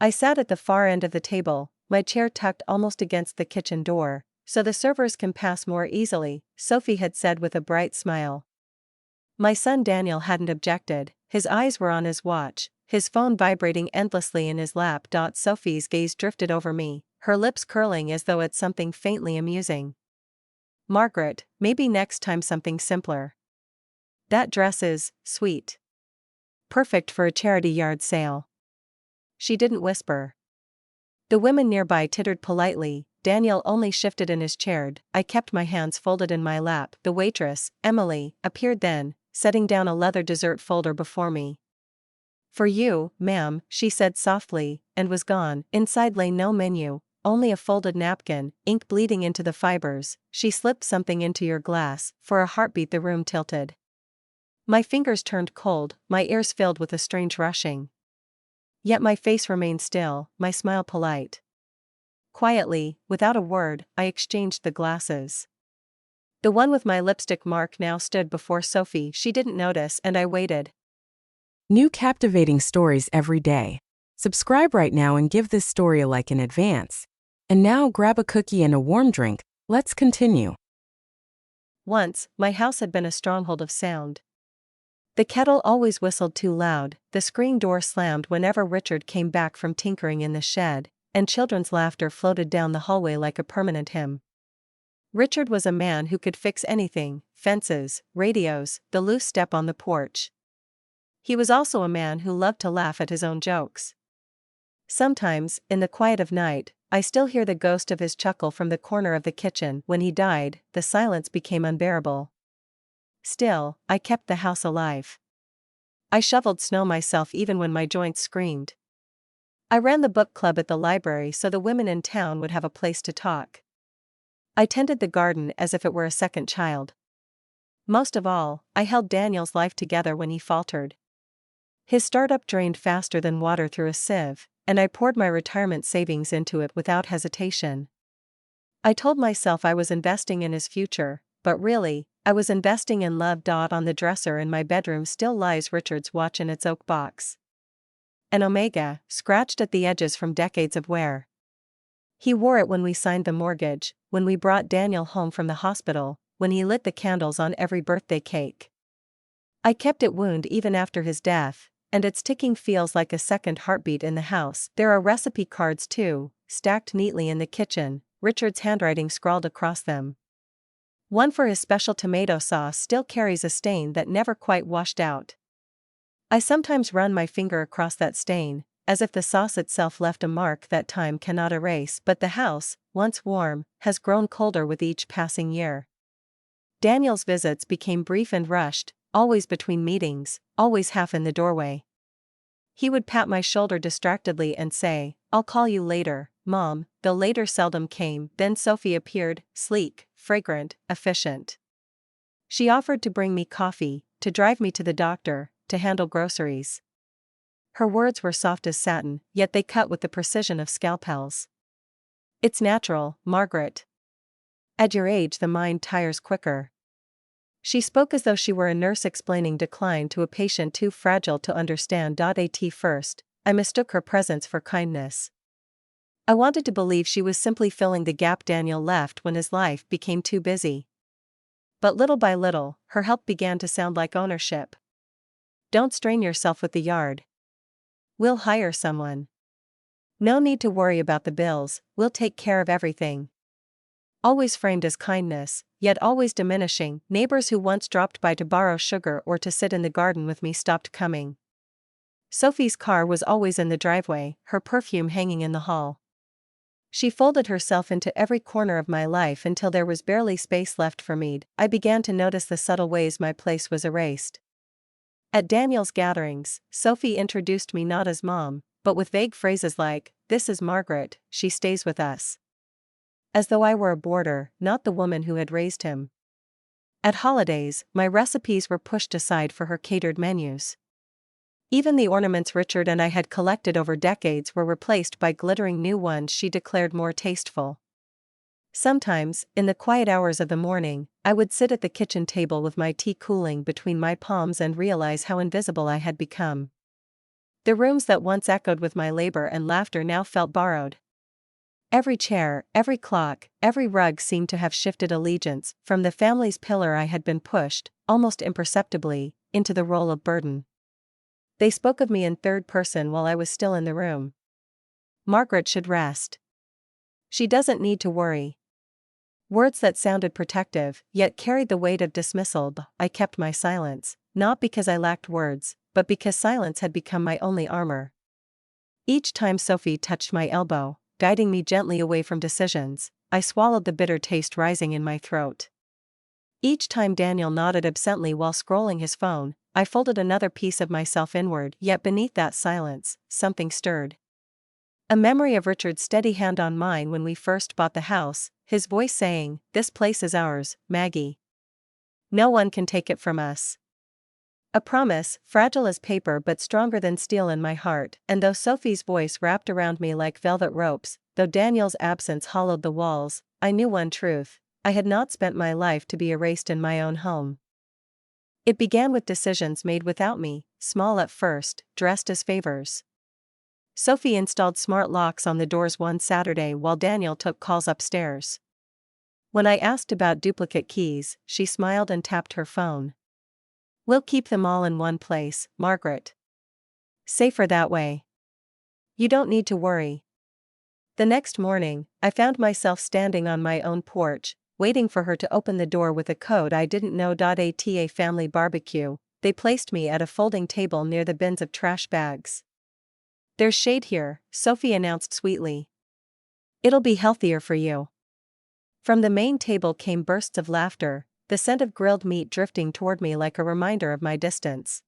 I sat at the far end of the table, my chair tucked almost against the kitchen door, so the servers can pass more easily, Sophie had said with a bright smile. My son Daniel hadn't objected, his eyes were on his watch, his phone vibrating endlessly in his lap. Sophie's gaze drifted over me, her lips curling as though at something faintly amusing. Margaret, maybe next time something simpler. That dress is sweet. Perfect for a charity yard sale. She didn't whisper. The women nearby tittered politely. Daniel only shifted in his chair. I kept my hands folded in my lap. The waitress, Emily, appeared then, setting down a leather dessert folder before me. "For you, ma'am," she said softly, and was gone. Inside lay no menu, only a folded napkin, ink bleeding into the fibers. "She slipped something into your glass." For a heartbeat the room tilted. My fingers turned cold, my ears filled with a strange rushing. Yet my face remained still, my smile polite. Quietly, without a word, I exchanged the glasses. The one with my lipstick mark now stood before Sophie. She didn't notice, and I waited. New captivating stories every day. Subscribe right now and give this story a like in advance. And now grab a cookie and a warm drink. Let's continue. Once, my house had been a stronghold of sound. The kettle always whistled too loud, the screen door slammed whenever Richard came back from tinkering in the shed, and children's laughter floated down the hallway like a permanent hymn. Richard was a man who could fix anything: fences, radios, the loose step on the porch. He was also a man who loved to laugh at his own jokes. Sometimes, in the quiet of night, I still hear the ghost of his chuckle from the corner of the kitchen. When he died, the silence became unbearable. Still, I kept the house alive. I shoveled snow myself even when my joints screamed. I ran the book club at the library so the women in town would have a place to talk. I tended the garden as if it were a second child. Most of all, I held Daniel's life together when he faltered. His startup drained faster than water through a sieve, and I poured my retirement savings into it without hesitation. I told myself I was investing in his future, but really, I was investing in love. On the dresser in my bedroom still lies Richard's watch in its oak box. An omega, scratched at the edges from decades of wear. He wore it when we signed the mortgage, when we brought Daniel home from the hospital, when he lit the candles on every birthday cake. I kept it wound even after his death, and its ticking feels like a second heartbeat in the house. There are recipe cards too, stacked neatly in the kitchen, Richard's handwriting scrawled across them. One for his special tomato sauce still carries a stain that never quite washed out. I sometimes run my finger across that stain, as if the sauce itself left a mark that time cannot erase. But the house, once warm, has grown colder with each passing year. Daniel's visits became brief and rushed, always between meetings, always half in the doorway. He would pat my shoulder distractedly and say, "I'll call you later, Mom," though later seldom came. Then Sophie appeared, sleek, fragrant, efficient. She offered to bring me coffee, to drive me to the doctor, to handle groceries. Her words were soft as satin, yet they cut with the precision of scalpels. "It's natural, Margaret. At your age the mind tires quicker." She spoke as though she were a nurse explaining decline to a patient too fragile to understand. At first, I mistook her presence for kindness. I wanted to believe she was simply filling the gap Daniel left when his life became too busy. But little by little, her help began to sound like ownership. "Don't strain yourself with the yard. We'll hire someone. No need to worry about the bills, we'll take care of everything." Always framed as kindness, yet always diminishing. Neighbors who once dropped by to borrow sugar or to sit in the garden with me stopped coming. Sophie's car was always in the driveway, her perfume hanging in the hall. She folded herself into every corner of my life until there was barely space left for me. I began to notice the subtle ways my place was erased. At Daniel's gatherings, Sophie introduced me not as Mom, but with vague phrases like, "This is Margaret, she stays with us." As though I were a boarder, not the woman who had raised him. At holidays, my recipes were pushed aside for her catered menus. Even the ornaments Richard and I had collected over decades were replaced by glittering new ones she declared more tasteful. Sometimes, in the quiet hours of the morning, I would sit at the kitchen table with my tea cooling between my palms and realize how invisible I had become. The rooms that once echoed with my labor and laughter now felt borrowed. Every chair, every clock, every rug seemed to have shifted allegiance from the family's pillar I had been pushed, almost imperceptibly, into the role of burden. They spoke of me in third person while I was still in the room. Margaret should rest. She doesn't need to worry. Words that sounded protective, yet carried the weight of dismissal. I kept my silence, not because I lacked words, but because silence had become my only armor. Each time Sophie touched my elbow, guiding me gently away from decisions, I swallowed the bitter taste rising in my throat. Each time Daniel nodded absently while scrolling his phone, I folded another piece of myself inward, yet beneath that silence, something stirred. A memory of Richard's steady hand on mine when we first bought the house, his voice saying, "This place is ours, Maggie. No one can take it from us." A promise, fragile as paper but stronger than steel in my heart, and though Sophie's voice wrapped around me like velvet ropes, though Daniel's absence hollowed the walls, I knew one truth: I had not spent my life to be erased in my own home. It began with decisions made without me, small at first, dressed as favors. Sophie installed smart locks on the doors one Saturday while Daniel took calls upstairs. When I asked about duplicate keys, she smiled and tapped her phone. "We'll keep them all in one place, Margaret. Safer that way. You don't need to worry." The next morning, I found myself standing on my own porch, waiting for her to open the door with a code I didn't know. At a family barbecue, they placed me at a folding table near the bins of trash bags. "There's shade here," Sophie announced sweetly. "It'll be healthier for you." From the main table came bursts of laughter, the scent of grilled meat drifting toward me like a reminder of my distance.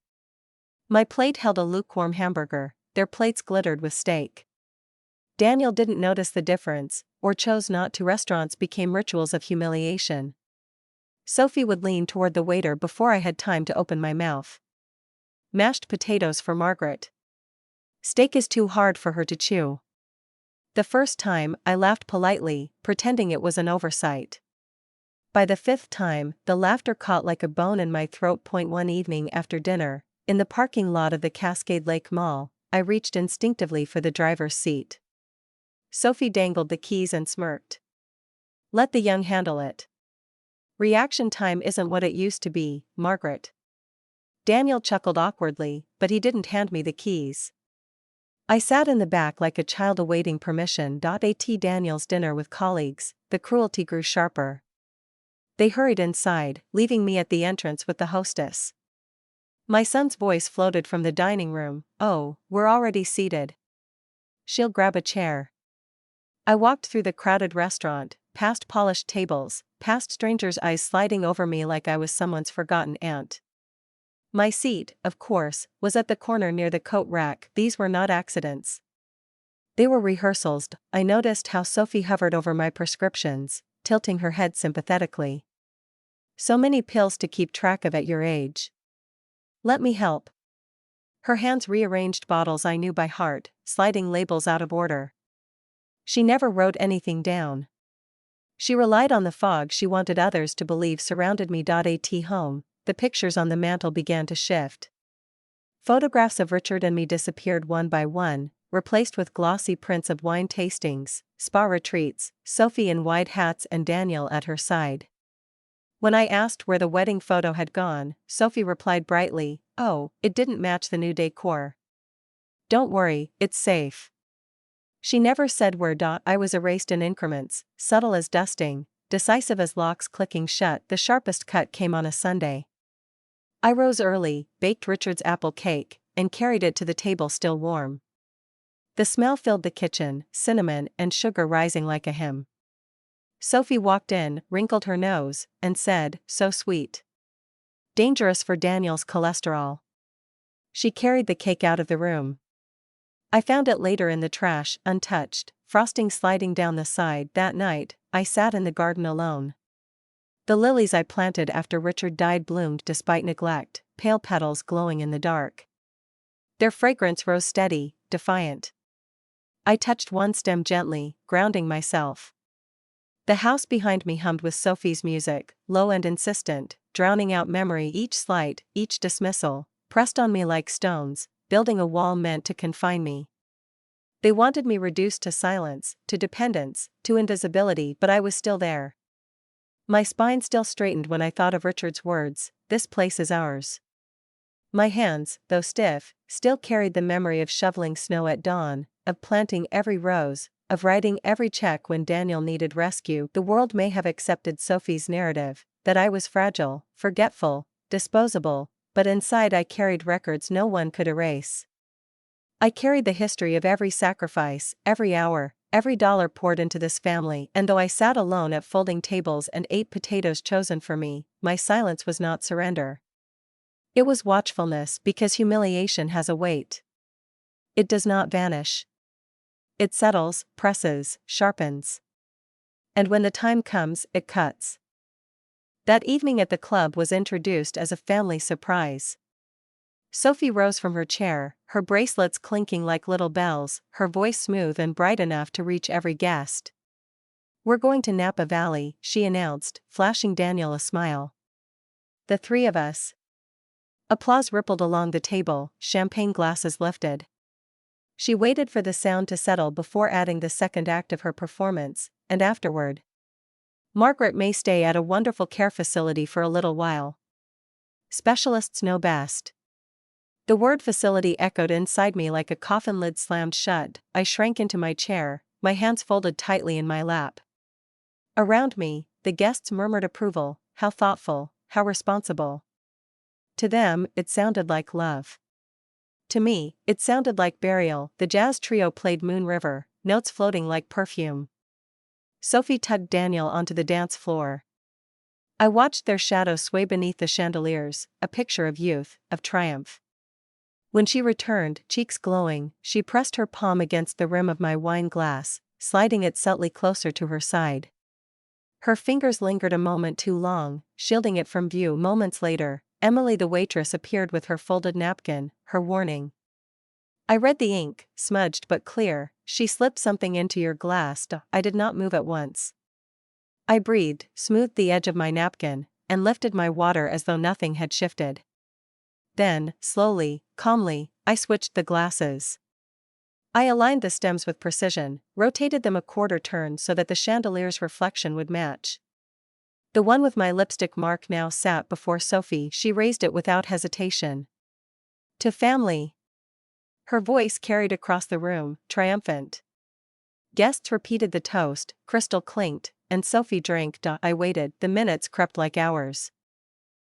My plate held a lukewarm hamburger, their plates glittered with steak. Daniel didn't notice the difference, or chose not to. Restaurants became rituals of humiliation. Sophie would lean toward the waiter before I had time to open my mouth. "Mashed potatoes for Margaret. Steak is too hard for her to chew." The first time, I laughed politely, pretending it was an oversight. By the fifth time, the laughter caught like a bone in my throat. One evening after dinner, in the parking lot of the Cascade Lake Mall, I reached instinctively for the driver's seat. Sophie dangled the keys and smirked. "Let the young handle it. Reaction time isn't what it used to be, Margaret." Daniel chuckled awkwardly, but he didn't hand me the keys. I sat in the back like a child awaiting permission. At Daniel's dinner with colleagues, the cruelty grew sharper. They hurried inside, leaving me at the entrance with the hostess. My son's voice floated from the dining room, "Oh, we're already seated. She'll grab a chair." I walked through the crowded restaurant, past polished tables, past strangers' eyes sliding over me like I was someone's forgotten aunt. My seat, of course, was at the corner near the coat rack. These were not accidents. They were rehearsals. I noticed how Sophie hovered over my prescriptions, tilting her head sympathetically. "So many pills to keep track of at your age. Let me help." Her hands rearranged bottles I knew by heart, sliding labels out of order. She never wrote anything down. She relied on the fog she wanted others to believe surrounded me. At home, the pictures on the mantel began to shift. Photographs of Richard and me disappeared one by one, replaced with glossy prints of wine tastings, spa retreats, Sophie in wide hats and Daniel at her side. When I asked where the wedding photo had gone, Sophie replied brightly, "Oh, it didn't match the new decor. Don't worry, it's safe." She never said where. I was erased in increments, subtle as dusting, decisive as locks clicking shut. The sharpest cut came on a Sunday. I rose early, baked Richard's apple cake, and carried it to the table still warm. The smell filled the kitchen, cinnamon and sugar rising like a hymn. Sophie walked in, wrinkled her nose, and said, "So sweet. Dangerous for Daniel's cholesterol." She carried the cake out of the room. I found it later in the trash, untouched, frosting sliding down the side. That night, I sat in the garden alone. The lilies I planted after Richard died bloomed despite neglect, pale petals glowing in the dark. Their fragrance rose steady, defiant. I touched one stem gently, grounding myself. The house behind me hummed with Sophie's music, low and insistent, drowning out memory. Each slight, each dismissal, pressed on me like stones, building a wall meant to confine me. They wanted me reduced to silence, to dependence, to invisibility, but I was still there. My spine still straightened when I thought of Richard's words, "This place is ours." My hands, though stiff, still carried the memory of shoveling snow at dawn, of planting every rose, of writing every check when Daniel needed rescue. The world may have accepted Sophie's narrative, that I was fragile, forgetful, disposable, but inside I carried records no one could erase. I carried the history of every sacrifice, every hour, every dollar poured into this family, and though I sat alone at folding tables and ate potatoes chosen for me, my silence was not surrender. It was watchfulness, because humiliation has a weight. It does not vanish. It settles, presses, sharpens. And when the time comes, it cuts. That evening at the club was introduced as a family surprise. Sophie rose from her chair, her bracelets clinking like little bells, her voice smooth and bright enough to reach every guest. "We're going to Napa Valley," she announced, flashing Daniel a smile. "The three of us." Applause rippled along the table, champagne glasses lifted. She waited for the sound to settle before adding the second act of her performance, and afterward. "Margaret may stay at a wonderful care facility for a little while. Specialists know best." The word facility echoed inside me like a coffin lid slammed shut. I shrank into my chair, my hands folded tightly in my lap. Around me, the guests murmured approval, how thoughtful, how responsible. To them, it sounded like love. To me, it sounded like burial. The jazz trio played Moon River, notes floating like perfume. Sophie tugged Daniel onto the dance floor. I watched their shadows sway beneath the chandeliers, a picture of youth, of triumph. When she returned, cheeks glowing, she pressed her palm against the rim of my wine glass, sliding it subtly closer to her side. Her fingers lingered a moment too long, shielding it from view. Moments later, Emily the waitress appeared with her folded napkin, her warning. I read the ink, smudged but clear. "She slipped something into your glass." I did not move at once. I breathed, smoothed the edge of my napkin, and lifted my water as though nothing had shifted. Then, slowly, calmly, I switched the glasses. I aligned the stems with precision, rotated them a quarter turn so that the chandelier's reflection would match. The one with my lipstick mark now sat before Sophie. She raised it without hesitation. "To family." Her voice carried across the room, triumphant. Guests repeated the toast, crystal clinked, and Sophie drank. I waited. The minutes crept like hours.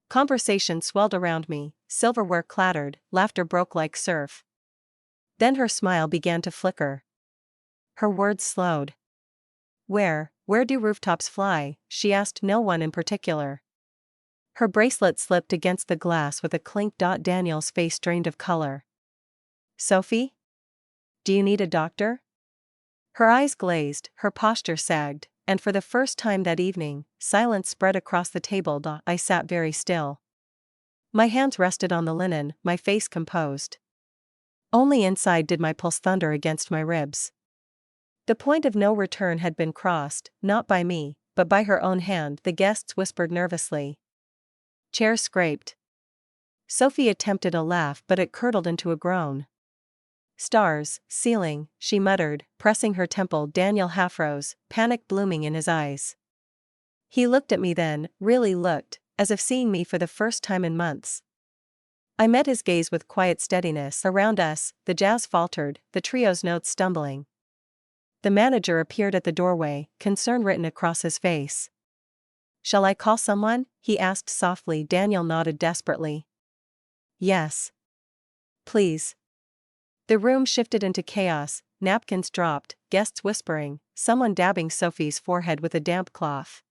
Conversation swelled around me, silverware clattered, laughter broke like surf. Then her smile began to flicker. Her words slowed. Where do rooftops fly?" she asked no one in particular. Her bracelet slipped against the glass with a clink. Daniel's face drained of color. "Sophie? Do you need a doctor?" Her eyes glazed, her posture sagged, and for the first time that evening, silence spread across the table. I sat very still. My hands rested on the linen, my face composed. Only inside did my pulse thunder against my ribs. The point of no return had been crossed, not by me, but by her own hand. The guests whispered nervously. Chairs scraped. Sophie attempted a laugh, but it curdled into a groan. "Stars, ceiling," she muttered, pressing her temple. Daniel half rose, panic blooming in his eyes. He looked at me then, really looked, as if seeing me for the first time in months. I met his gaze with quiet steadiness. Around us, the jazz faltered, the trio's notes stumbling. The manager appeared at the doorway, concern written across his face. "Shall I call someone?" he asked softly. Daniel nodded desperately. "Yes. Please." The room shifted into chaos, napkins dropped, guests whispering, someone dabbing Sophie's forehead with a damp cloth.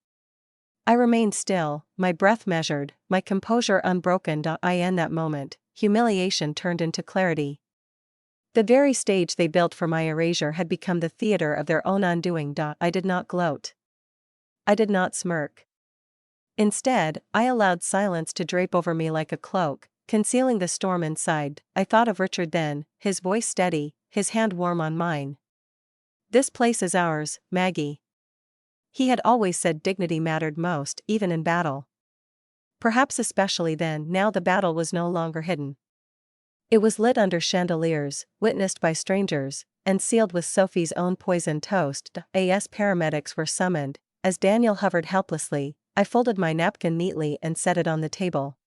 I remained still, my breath measured, my composure unbroken. In that moment, humiliation turned into clarity. The very stage they built for my erasure had become the theater of their own undoing. I did not gloat. I did not smirk. Instead, I allowed silence to drape over me like a cloak, concealing the storm inside. I thought of Richard then, his voice steady, his hand warm on mine. "This place is ours, Maggie." He had always said dignity mattered most, even in battle. Perhaps especially then. Now the battle was no longer hidden. It was lit under chandeliers, witnessed by strangers, and sealed with Sophie's own poisoned toast. As paramedics were summoned, as Daniel hovered helplessly, I folded my napkin neatly and set it on the table.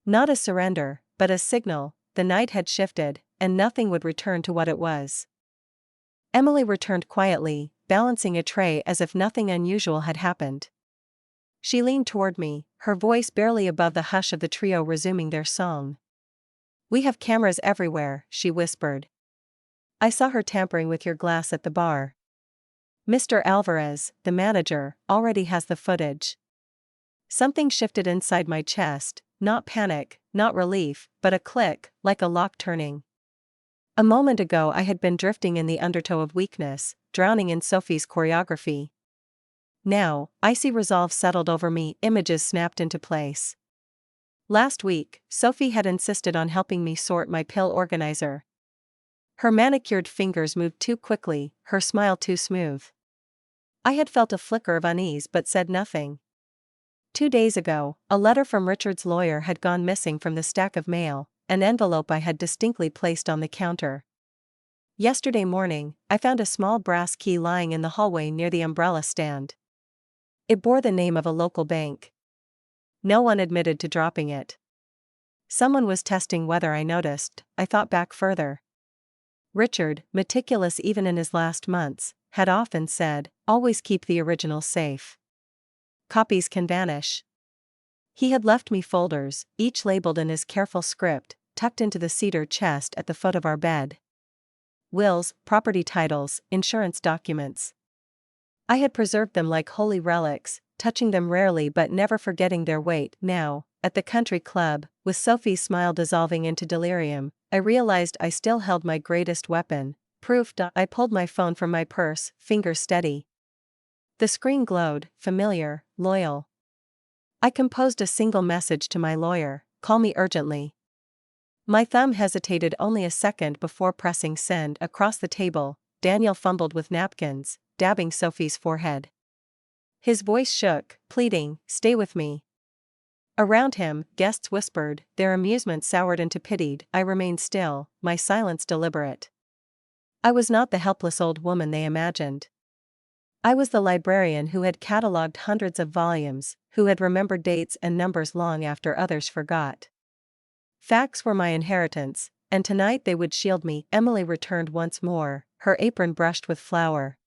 Not a surrender, but a signal. The night had shifted, and nothing would return to what it was. Emily returned quietly, balancing a tray as if nothing unusual had happened. She leaned toward me, her voice barely above the hush of the trio resuming their song. "We have cameras everywhere," she whispered. "I saw her tampering with your glass at the bar. Mr. Alvarez, the manager, already has the footage." Something shifted inside my chest, not panic, not relief, but a click, like a lock turning. A moment ago I had been drifting in the undertow of weakness, drowning in Sophie's choreography. Now, icy resolve settled over me, images snapped into place. Last week, Sophie had insisted on helping me sort my pill organizer. Her manicured fingers moved too quickly, her smile too smooth. I had felt a flicker of unease but said nothing. 2 days ago, a letter from Richard's lawyer had gone missing from the stack of mail, an envelope I had distinctly placed on the counter. Yesterday morning, I found a small brass key lying in the hallway near the umbrella stand. It bore the name of a local bank. No one admitted to dropping it. Someone was testing whether I noticed. I thought back further. Richard, meticulous even in his last months, had often said, "Always keep the original safe. Copies can vanish." He had left me folders, each labeled in his careful script, tucked into the cedar chest at the foot of our bed. Wills, property titles, insurance documents. I had preserved them like holy relics, touching them rarely but never forgetting their weight. Now, at the country club, with Sophie's smile dissolving into delirium, I realized I still held my greatest weapon, proof. I pulled my phone from my purse, fingers steady. The screen glowed, familiar, loyal. I composed a single message to my lawyer: "Call me urgently." My thumb hesitated only a second before pressing send. Across the table, Daniel fumbled with napkins, dabbing Sophie's forehead. His voice shook, pleading, "Stay with me." Around him, guests whispered, their amusement soured into pitied. I remained still, my silence deliberate. I was not the helpless old woman they imagined. I was the librarian who had catalogued hundreds of volumes, who had remembered dates and numbers long after others forgot. Facts were my inheritance, and tonight they would shield me. Emily returned once more, her apron brushed with flour.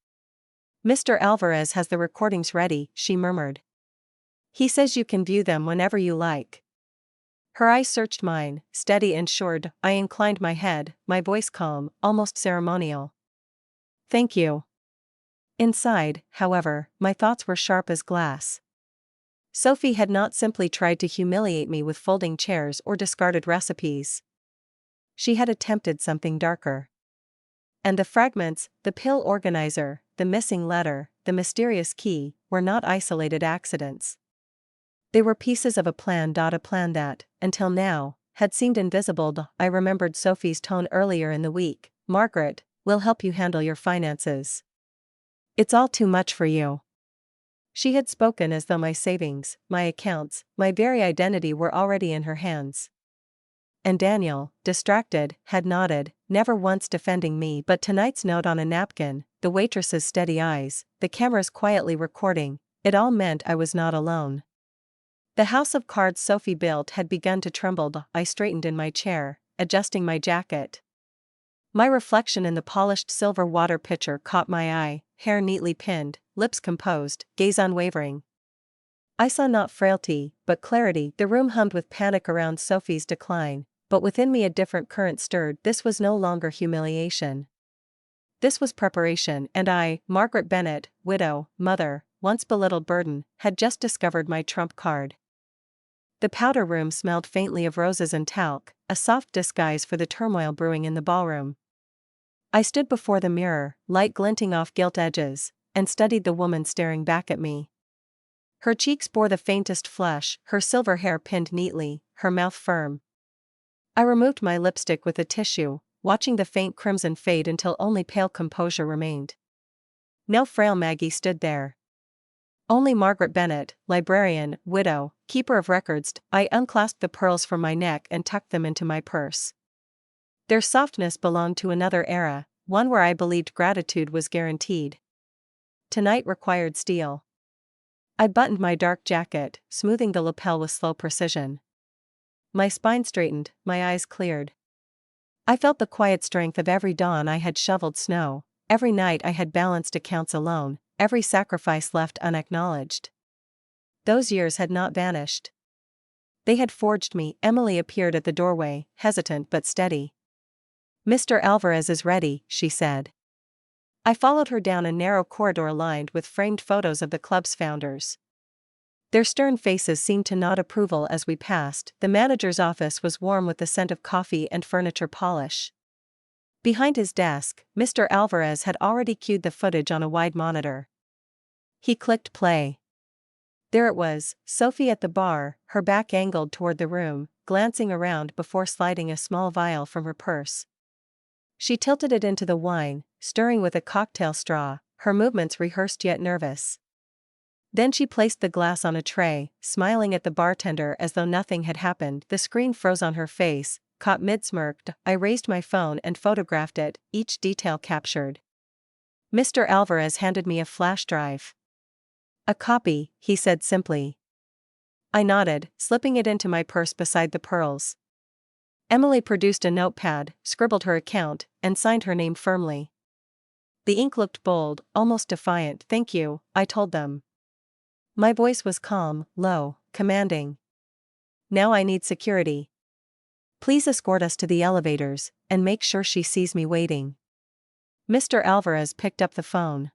"Mr. Alvarez has the recordings ready," she murmured. "He says you can view them whenever you like." Her eyes searched mine, steady and sure. I inclined my head, my voice calm, almost ceremonial. "Thank you." Inside, however, my thoughts were sharp as glass. Sophie had not simply tried to humiliate me with folding chairs or discarded recipes. She had attempted something darker. And the fragments, the pill organizer, the missing letter, the mysterious key, were not isolated accidents. They were pieces of a plan. A plan that, until now, had seemed invisible. I remembered Sophie's tone earlier in the week: "Margaret, we'll help you handle your finances. It's all too much for you." She had spoken as though my savings, my accounts, my very identity were already in her hands. And Daniel, distracted, had nodded, never once defending me. But tonight's note on a napkin, the waitress's steady eyes, the cameras quietly recording, it all meant I was not alone. The house of cards Sophie built had begun to tremble. I straightened in my chair, adjusting my jacket. My reflection in the polished silver water pitcher caught my eye, hair neatly pinned, lips composed, gaze unwavering. I saw not frailty, but clarity. The room hummed with panic around Sophie's decline, but within me a different current stirred. This was no longer humiliation. This was preparation, and I, Margaret Bennett, widow, mother, once belittled burden, had just discovered my trump card. The powder room smelled faintly of roses and talc, a soft disguise for the turmoil brewing in the ballroom. I stood before the mirror, light glinting off gilt edges, and studied the woman staring back at me. Her cheeks bore the faintest flush, her silver hair pinned neatly, her mouth firm. I removed my lipstick with a tissue, watching the faint crimson fade until only pale composure remained. No frail Maggie stood there. Only Margaret Bennett, librarian, widow, keeper of records. I unclasped the pearls from my neck and tucked them into my purse. Their softness belonged to another era, one where I believed gratitude was guaranteed. Tonight required steel. I buttoned my dark jacket, smoothing the lapel with slow precision. My spine straightened, my eyes cleared. I felt the quiet strength of every dawn I had shoveled snow, every night I had balanced accounts alone, every sacrifice left unacknowledged. Those years had not vanished. They had forged me. Emily appeared at the doorway, hesitant but steady. "Mr. Alvarez is ready," she said. I followed her down a narrow corridor lined with framed photos of the club's founders. Their stern faces seemed to nod approval as we passed. The manager's office was warm with the scent of coffee and furniture polish. Behind his desk, Mr. Alvarez had already cued the footage on a wide monitor. He clicked play. There it was, Sophie at the bar, her back angled toward the room, glancing around before sliding a small vial from her purse. She tilted it into the wine, stirring with a cocktail straw, her movements rehearsed yet nervous. Then she placed the glass on a tray, smiling at the bartender as though nothing had happened. The screen froze on her face, caught mid-smirked. I raised my phone and photographed it, each detail captured. Mr. Alvarez handed me a flash drive. "A copy," he said simply. I nodded, slipping it into my purse beside the pearls. Emily produced a notepad, scribbled her account, and signed her name firmly. The ink looked bold, almost defiant. "Thank you," I told them. My voice was calm, low, commanding. "Now I need security. Please escort us to the elevators, and make sure she sees me waiting." Mr. Alvarez picked up the phone.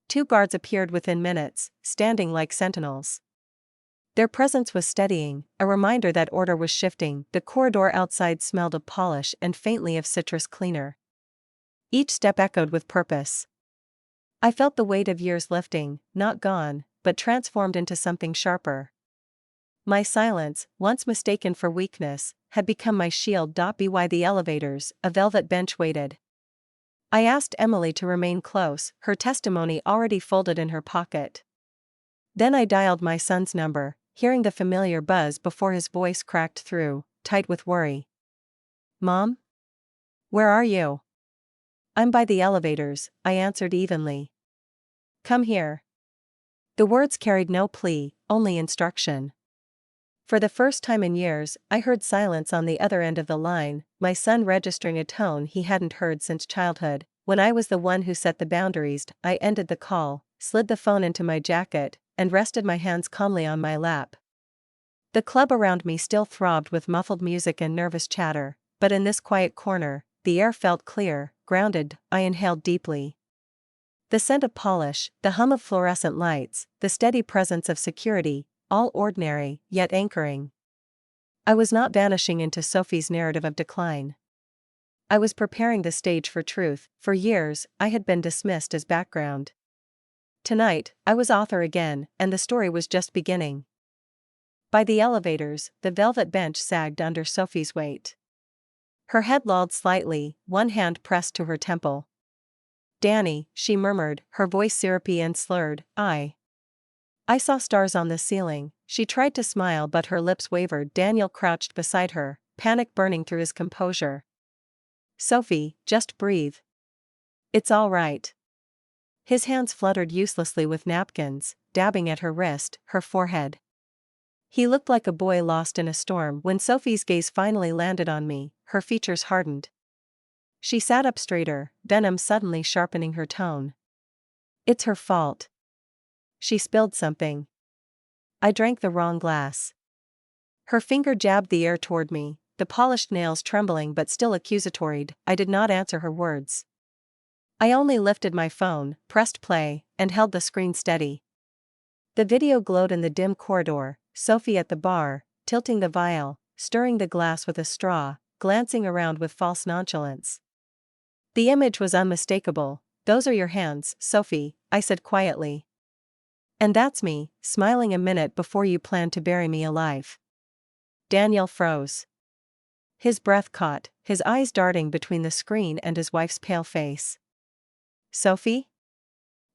2 guards appeared within minutes, standing like sentinels. Their presence was steadying, a reminder that order was shifting. The corridor outside smelled of polish and faintly of citrus cleaner. Each step echoed with purpose. I felt the weight of years lifting, not gone, but transformed into something sharper. My silence, once mistaken for weakness, had become my shield. By the elevators, a velvet bench waited. I asked Emily to remain close, her testimony already folded in her pocket. Then I dialed my son's number, hearing the familiar buzz before his voice cracked through, tight with worry. "Mom? Where are you?" "I'm by the elevators," I answered evenly. "Come here." The words carried no plea, only instruction. For the first time in years, I heard silence on the other end of the line, my son registering a tone he hadn't heard since childhood. When I was the one who set the boundaries, I ended the call, slid the phone into my jacket, and rested my hands calmly on my lap. The club around me still throbbed with muffled music and nervous chatter, but in this quiet corner, the air felt clear, grounded. I inhaled deeply. The scent of polish, the hum of fluorescent lights, the steady presence of security, all ordinary, yet anchoring. I was not vanishing into Sophie's narrative of decline. I was preparing the stage for truth. For years, I had been dismissed as background. Tonight, I was author again, and the story was just beginning. By the elevators, the velvet bench sagged under Sophie's weight. Her head lolled slightly, one hand pressed to her temple. "Danny," she murmured, her voice syrupy and slurred. I saw stars on the ceiling." She tried to smile but her lips wavered. Daniel crouched beside her, panic burning through his composure. "Sophie, just breathe. It's all right." His hands fluttered uselessly with napkins, dabbing at her wrist, her forehead. He looked like a boy lost in a storm. When Sophie's gaze finally landed on me, her features hardened. She sat up straighter, venom suddenly sharpening her tone. "It's her fault. She spilled something. I drank the wrong glass." Her finger jabbed the air toward me, the polished nails trembling but still accusatory. I did not answer her words. I only lifted my phone, pressed play, and held the screen steady. The video glowed in the dim corridor, Sophie at the bar, tilting the vial, stirring the glass with a straw, glancing around with false nonchalance. The image was unmistakable. "Those are your hands, Sophie," I said quietly. "And that's me, smiling a minute before you planned to bury me alive." Daniel froze. His breath caught, his eyes darting between the screen and his wife's pale face. "Sophie?"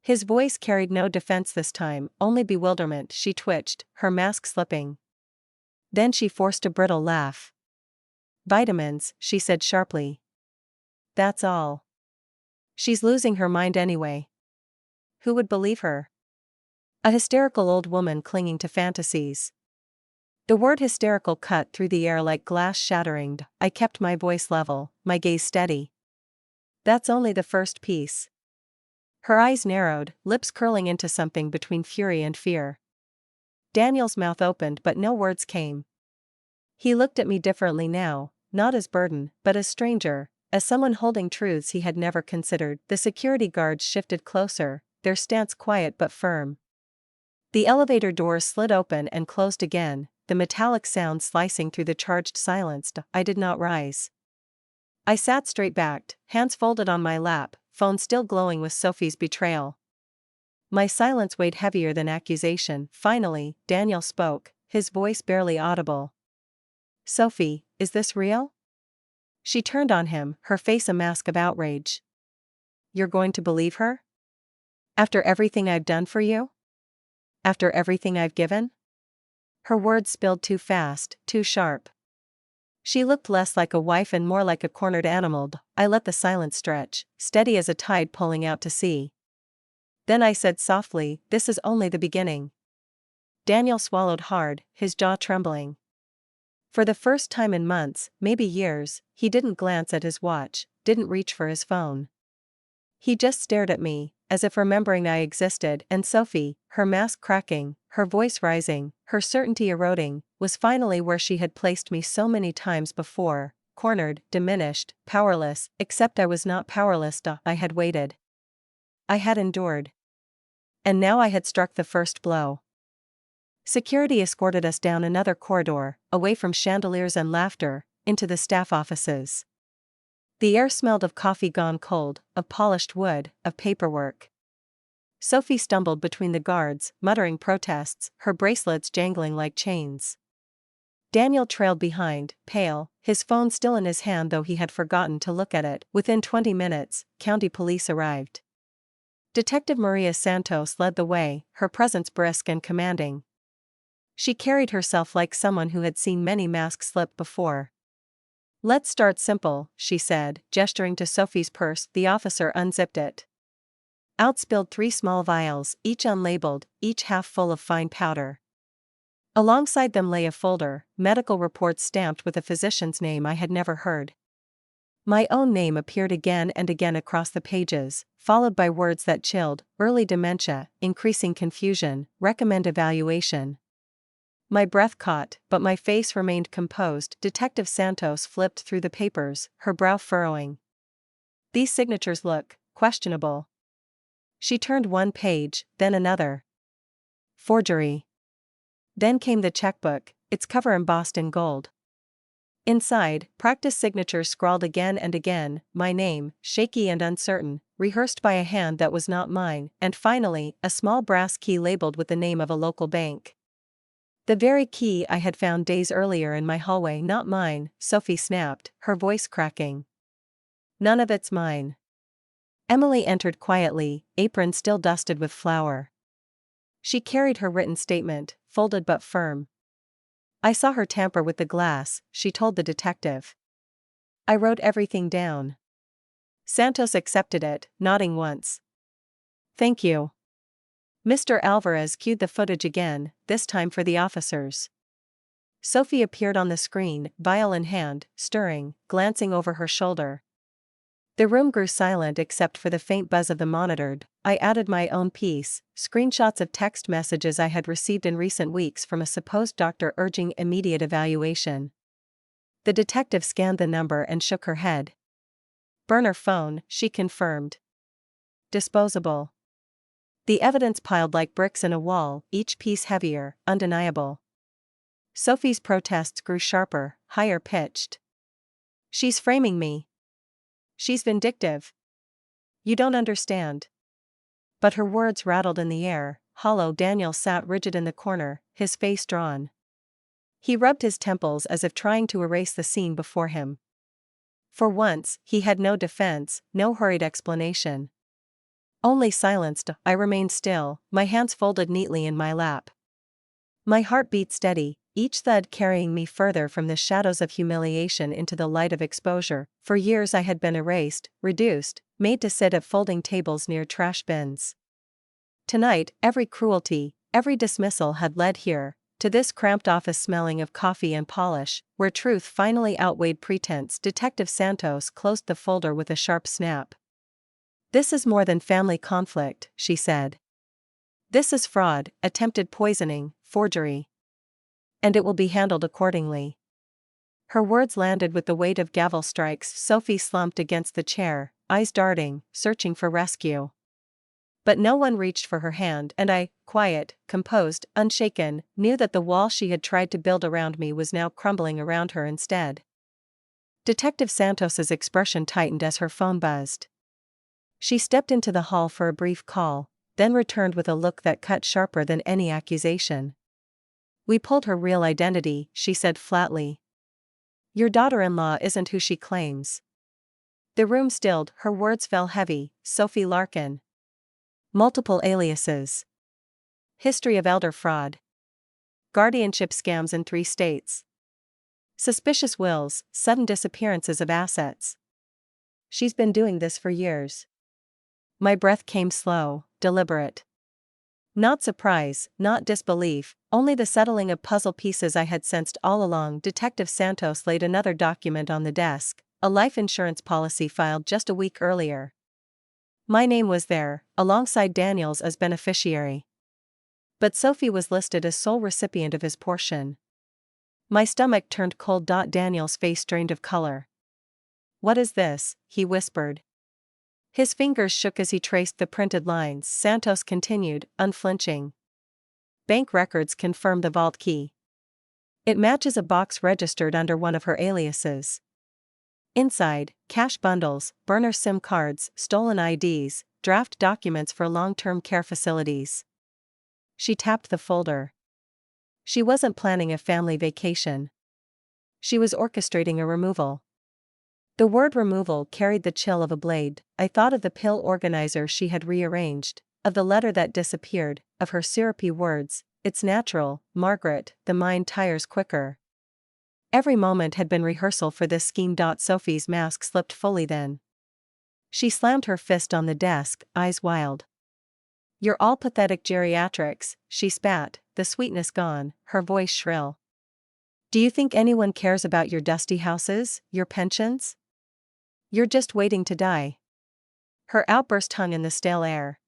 His voice carried no defense this time, only bewilderment. She twitched, her mask slipping. Then she forced a brittle laugh. Vitamins, she said sharply. That's all. She's losing her mind anyway. Who would believe her? A hysterical old woman clinging to fantasies. The word hysterical cut through the air like glass shattering. I kept my voice level, my gaze steady. That's only the first piece. Her eyes narrowed, lips curling into something between fury and fear. Daniel's mouth opened but no words came. He looked at me differently now, not as burden, but as stranger, as someone holding truths he had never considered. The security guards shifted closer, their stance quiet but firm. The elevator doors slid open and closed again, the metallic sound slicing through the charged silence. I did not rise. I sat straight-backed, hands folded on my lap, phone still glowing with Sophie's betrayal. My silence weighed heavier than accusation. Finally, Daniel spoke, his voice barely audible. Sophie, is this real? She turned on him, her face a mask of outrage. You're going to believe her? After everything I've done for you? After everything I've given? Her words spilled too fast, too sharp. She looked less like a wife and more like a cornered animal. I let the silence stretch, steady as a tide pulling out to sea. Then I said softly, this is only the beginning. Daniel swallowed hard, his jaw trembling. For the first time in months, maybe years, he didn't glance at his watch, didn't reach for his phone. He just stared at me, as if remembering I existed, and Sophie, her mask cracking, her voice rising, her certainty eroding, was finally where she had placed me so many times before, cornered, diminished, powerless, except I was not powerless. I had waited. I had endured. And now I had struck the first blow. Security escorted us down another corridor, away from chandeliers and laughter, into the staff offices. The air smelled of coffee gone cold, of polished wood, of paperwork. Sophie stumbled between the guards, muttering protests, her bracelets jangling like chains. Daniel trailed behind, pale, his phone still in his hand though he had forgotten to look at it. Within 20 minutes, county police arrived. Detective Maria Santos led the way, her presence brisk and commanding. She carried herself like someone who had seen many masks slip before. Let's start simple, she said, gesturing to Sophie's purse. The officer unzipped it. Out spilled 3 small vials, each unlabeled, each half full of fine powder. Alongside them lay a folder, medical reports stamped with a physician's name I had never heard. My own name appeared again and again across the pages, followed by words that chilled: early dementia, increasing confusion, recommend evaluation. My breath caught, but my face remained composed. Detective Santos flipped through the papers, her brow furrowing. These signatures look questionable. She turned one page, then another. Forgery. Then came the checkbook, its cover embossed in gold. Inside, practice signatures scrawled again and again, my name, shaky and uncertain, rehearsed by a hand that was not mine, and finally, a small brass key labeled with the name of a local bank. The very key I had found days earlier in my hallway. Not mine, Sophie snapped, her voice cracking. None of it's mine. Emily entered quietly, apron still dusted with flour. She carried her written statement, folded but firm. I saw her tamper with the glass, she told the detective. I wrote everything down. Santos accepted it, nodding once. Thank you. Mr. Alvarez cued the footage again, this time for the officers. Sophie appeared on the screen, vial in hand, stirring, glancing over her shoulder. The room grew silent except for the faint buzz of the monitor. I added my own piece, screenshots of text messages I had received in recent weeks from a supposed doctor urging immediate evaluation. The detective scanned the number and shook her head. Burner phone, she confirmed. Disposable. The evidence piled like bricks in a wall, each piece heavier, undeniable. Sophie's protests grew sharper, higher pitched. She's framing me. She's vindictive. You don't understand. But her words rattled in the air, hollow. Daniel sat rigid in the corner, his face drawn. He rubbed his temples as if trying to erase the scene before him. For once, he had no defense, no hurried explanation. Only silenced. I remained still, my hands folded neatly in my lap. My heart beat steady, each thud carrying me further from the shadows of humiliation into the light of exposure. For years I had been erased, reduced, made to sit at folding tables near trash bins. Tonight, every cruelty, every dismissal had led here, to this cramped office smelling of coffee and polish, where truth finally outweighed pretense. Detective Santos closed the folder with a sharp snap. "This is more than family conflict," she said. "This is fraud, attempted poisoning, forgery. And it will be handled accordingly." Her words landed with the weight of gavel strikes. Sophie slumped against the chair, eyes darting, searching for rescue. But no one reached for her hand, and I, quiet, composed, unshaken, knew that the wall she had tried to build around me was now crumbling around her instead. Detective Santos's expression tightened as her phone buzzed. She stepped into the hall for a brief call, then returned with a look that cut sharper than any accusation. "We pulled her real identity," she said flatly. "Your daughter-in-law isn't who she claims." The room stilled, her words fell heavy. Sophie Larkin. Multiple aliases. History of elder fraud. Guardianship scams in 3 states. Suspicious wills, sudden disappearances of assets. She's been doing this for years. My breath came slow, deliberate. Not surprise, not disbelief, only the settling of puzzle pieces I had sensed all along. Detective Santos laid another document on the desk, a life insurance policy filed just a week earlier. My name was there, alongside Daniel's as beneficiary. But Sophie was listed as sole recipient of his portion. My stomach turned cold. Daniel's face drained of color. "What is this?" he whispered. His fingers shook as he traced the printed lines. Santos continued, unflinching. "Bank records confirm the vault key. It matches a box registered under one of her aliases. Inside, cash bundles, burner SIM cards, stolen IDs, draft documents for long-term care facilities." She tapped the folder. She wasn't planning a family vacation. She was orchestrating a removal. The word removal carried the chill of a blade. I thought of the pill organizer she had rearranged, of the letter that disappeared, of her syrupy words, "It's natural, Margaret, the mind tires quicker." Every moment had been rehearsal for this scheme. Sophie's mask slipped fully then. She slammed her fist on the desk, eyes wild. "You're all pathetic geriatrics," she spat, the sweetness gone, her voice shrill. "Do you think anyone cares about your dusty houses, your pensions? You're just waiting to die." Her outburst hung in the stale air.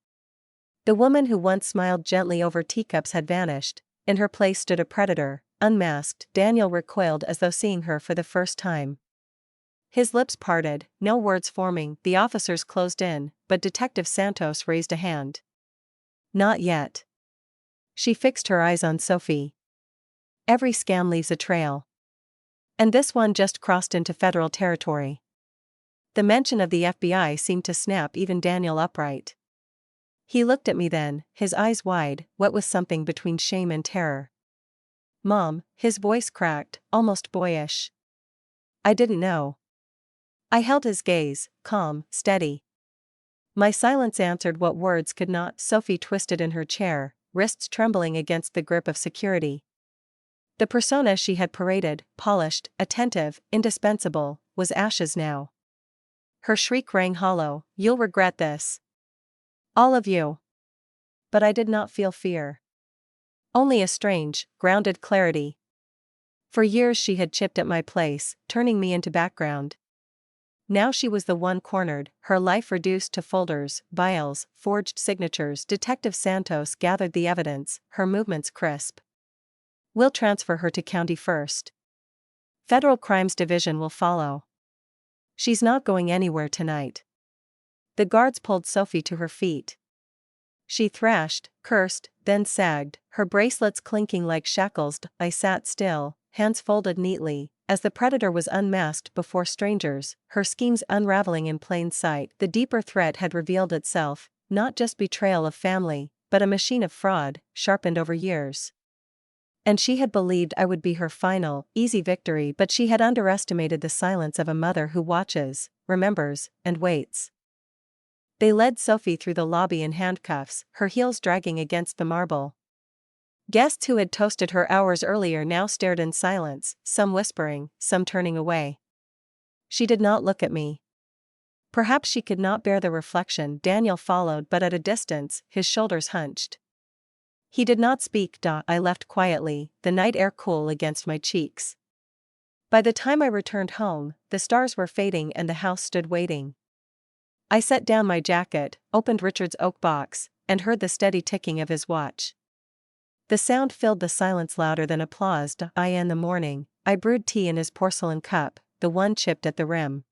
The woman who once smiled gently over teacups had vanished. In her place stood a predator, unmasked. Daniel recoiled as though seeing her for the first time. His lips parted, no words forming. The officers closed in, but Detective Santos raised a hand. "Not yet." She fixed her eyes on Sophie. "Every scam leaves a trail. And this one just crossed into federal territory." The mention of the FBI seemed to snap even Daniel upright. He looked at me then, his eyes wide, wet with something between shame and terror. "Mom," his voice cracked, almost boyish. "I didn't know." I held his gaze, calm, steady. My silence answered what words could not. Sophie twisted in her chair, wrists trembling against the grip of security. The persona she had paraded, polished, attentive, indispensable, was ashes now. Her shriek rang hollow. "You'll regret this. All of you." But I did not feel fear. Only a strange, grounded clarity. For years she had chipped at my place, turning me into background. Now she was the one cornered, her life reduced to folders, files, forged signatures. Detective Santos gathered the evidence, her movements crisp. "We'll transfer her to county first. Federal Crimes Division will follow. She's not going anywhere tonight." The guards pulled Sophie to her feet. She thrashed, cursed, then sagged, her bracelets clinking like shackles. I sat still, hands folded neatly, as the predator was unmasked before strangers, her schemes unraveling in plain sight. The deeper threat had revealed itself, not just betrayal of family, but a machine of fraud, sharpened over years. And she had believed I would be her final, easy victory, but she had underestimated the silence of a mother who watches, remembers, and waits. They led Sophie through the lobby in handcuffs, her heels dragging against the marble. Guests who had toasted her hours earlier now stared in silence, some whispering, some turning away. She did not look at me. Perhaps she could not bear the reflection. Daniel followed, but at a distance, his shoulders hunched. He did not speak. I left quietly, the night air cool against my cheeks. By the time I returned home, the stars were fading and the house stood waiting. I set down my jacket, opened Richard's oak box, and heard the steady ticking of his watch. The sound filled the silence louder than applause. In the morning, I brewed tea in his porcelain cup, the one chipped at the rim.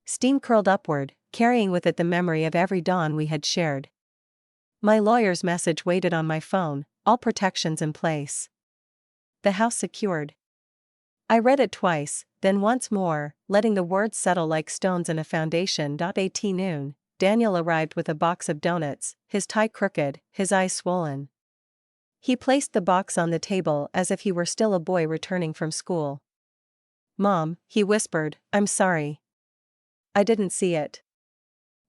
Steam curled upward, carrying with it the memory of every dawn we had shared. My lawyer's message waited on my phone, all protections in place. The house secured. I read it twice, then once more, letting the words settle like stones in a foundation. At noon, Daniel arrived with a box of donuts, his tie crooked, his eyes swollen. He placed the box on the table as if he were still a boy returning from school. "Mom," he whispered, "I'm sorry. I didn't see it."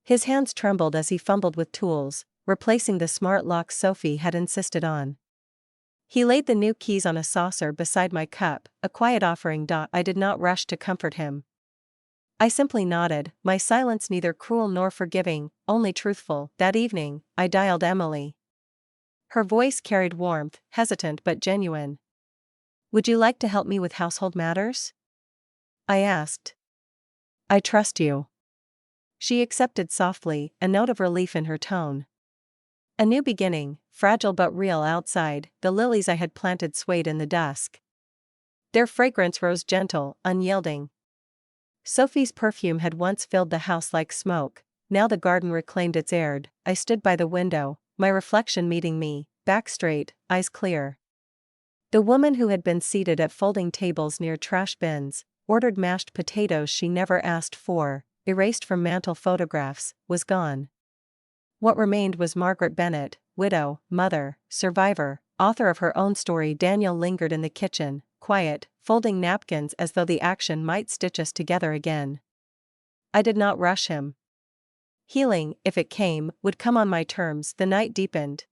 His hands trembled as he fumbled with tools, replacing the smart locks Sophie had insisted on. He laid the new keys on a saucer beside my cup, a quiet offering. I did not rush to comfort him. I simply nodded, my silence neither cruel nor forgiving, only truthful. That evening, I dialed Emily. Her voice carried warmth, hesitant but genuine. "Would you like to help me with household matters?" I asked. "I trust you." She accepted softly, a note of relief in her tone. A new beginning, fragile but real. Outside, the lilies I had planted swayed in the dusk. Their fragrance rose gentle, unyielding. Sophie's perfume had once filled the house like smoke, now the garden reclaimed its air. I stood by the window, my reflection meeting me, back straight, eyes clear. The woman who had been seated at folding tables near trash bins, ordered mashed potatoes she never asked for, erased from mantel photographs, was gone. What remained was Margaret Bennett, widow, mother, survivor, author of her own story. Daniel lingered in the kitchen, quiet, folding napkins as though the action might stitch us together again. I did not rush him. Healing, if it came, would come on my terms. The night deepened.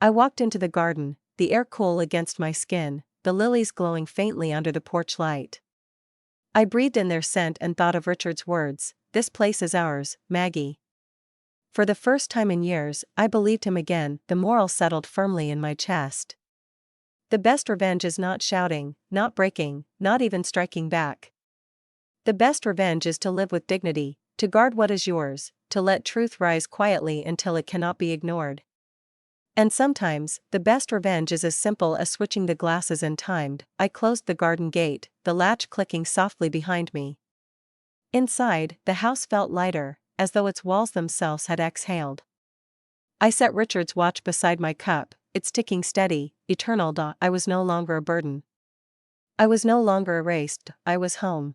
I walked into the garden, the air cool against my skin, the lilies glowing faintly under the porch light. I breathed in their scent and thought of Richard's words, "This place is ours, Maggie." For the first time in years, I believed him again. The moral settled firmly in my chest. The best revenge is not shouting, not breaking, not even striking back. The best revenge is to live with dignity, to guard what is yours, to let truth rise quietly until it cannot be ignored. And sometimes, the best revenge is as simple as switching the glasses in time. I closed the garden gate, the latch clicking softly behind me. Inside, the house felt lighter, as though its walls themselves had exhaled. I set Richard's watch beside my cup, its ticking steady, eternal. I was no longer a burden. I was no longer erased. I was home.